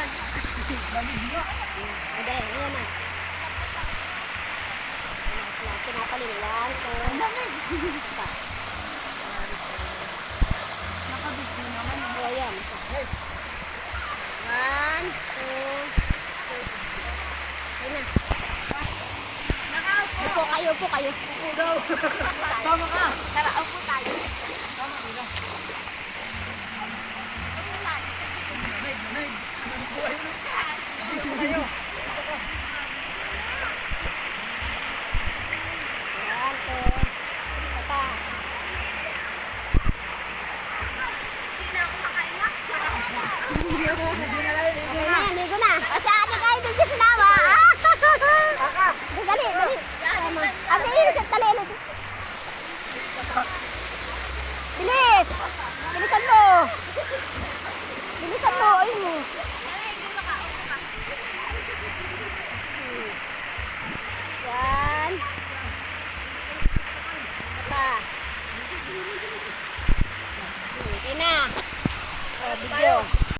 Ayan, ayan na. Pinapalimulan ko. Ang lamig. Pa. Nakabigyo naman. So, ayan. 1, 2, 3. Ayan na. Nakaupo. Upo kayo, upo kayo. Upo daw. Tama ka. Tara, upo tayo. Tama ka. Lamig. Buhay mo. Dito kayo. Ayan, so. Ito pa. Hindi na